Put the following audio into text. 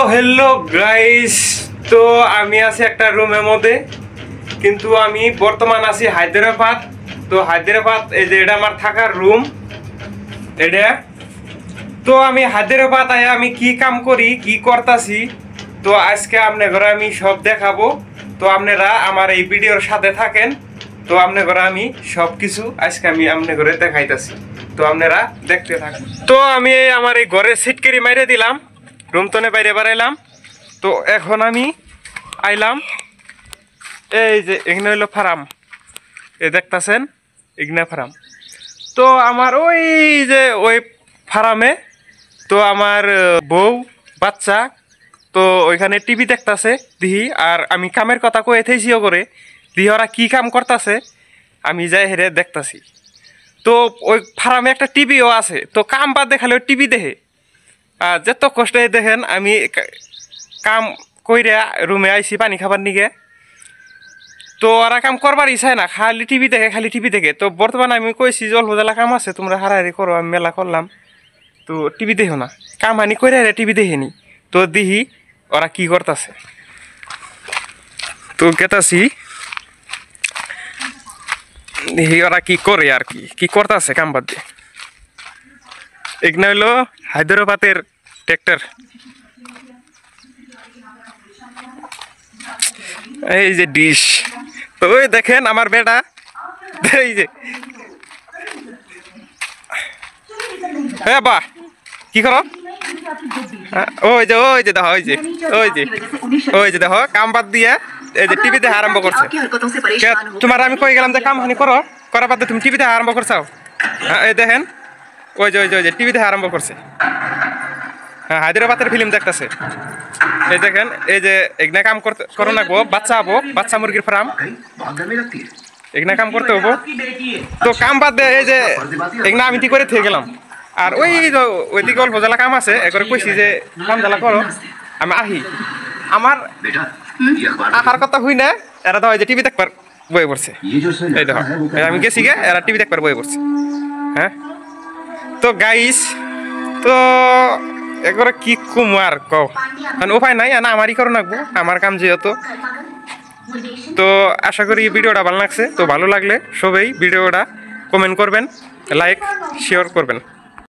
Hello guys तो আমি আছি একটা রুমের মধ্যে কিন্তু আমি বর্তমান আছি হায়দ্রাবাদ তো হায়দ্রাবাদ এই যে এটা আমার থাকার রুম এটা তো আমি হায়দ্রাবাদ আয়া আমি কি কাম করি কি করতাছি তো আজকে আপনাদের আমি সব দেখাবো তো আপনারা আমার এই ভিডিওর সাথে থাকেন তো আপনাদের আমি সবকিছু আজকে আমি আপনাদের দেখাইতাছি তো আপনারা দেখতে থাকুন তো আমি আমার এই ঘরে সিটকেরি মাইরে দিলাম রুম তনে বাইরে বাড়াইলাম তো এখন আমি আইলাম এই যে এখানে হইলো ফার্ম এই দেখতেছেন ইগনা ফার্ম তো আমার ওই যে ওই ফার্মে তো আমার বউ বাচ্চা তো ওইখানে টিভি দেখতেছে দিহি আর আমি কামের কথা কয়ে থেছিও করে দিহি ওরা কী কাম করতেছে আমি যাই হেরে দেখতেছি তো ওই ফার্মে একটা টিভিও আছে তো কাম বাদ দেখালে টিভি দেখে যত কষ্টে দেখেন আমি কাম কইরা রুমে আইছি পানি খাবার নিগে তো ওরা কাম করবার ইচ্ছায় না খালি টিভি দেখে তো বর্তমানে আমি কইছি যে অল্প জ্বালা কাম আছে তোমরা হারাহারি করো আমি মেলা করলাম তো টিভি দেখো না কাম হানি কইরা টিভি দেখেনি তো দিহি ওরা কি করতেছে তো গেতাছি দিহি ওরা কি করে আর কি করতেছে কাম বাদ দিয়ে এখানে হইলো হায়দ্রাবাদের ট্র্যাক্টর এই যে ডিশ তো ওই দেখেন আমার বেটা এই যে হ্যাঁ বা কি করো ওই যে দেখো ওই যে দেখো কাম বাদ দিয়ে এই যে টিভি দেখা আরম্ভ করছে তোমার আমি কই গেলাম যে কাম হানি করো করা বাদ তুমি টিভি দেখা আরম্ভ করছাও এই দেখেন ওই যে টিভি দেখা আরম্ভ করছে হ্যাঁ হায়দ্রাবাদের ফিল্ম দেখতেছে এই দেখেন এই যে এখানে কাম করো না গো বাচ্চা মুরগির ফার্ম এখানে কাম করতে হবো তো কাম বাদ দিয়ে এই যে এখানে আমি ঠিক করে থেকে গেলাম আর ওইদিকে অল্প জ্বালা কাম আছে একবারে কইছি যে কাম জ্বালা করো আমি আহি আমার আহার কথা হই না এরা তো যে টিভি দেখবার বয়ে পড়ছে এই দেখো আমি গেছি গে এরা টিভি দেখবার বয়ে পড়ছে হ্যাঁ তো গাইস তো একবারে কি কুমার কও উপায় নাই না আমারই করো নাকবো আমার কাম যেহেতু তো আশা করি ভিডিওটা ভালো লাগছে তো ভালো লাগলে সবাই ভিডিওটা কমেন্ট করবেন লাইক শেয়ার করবেন।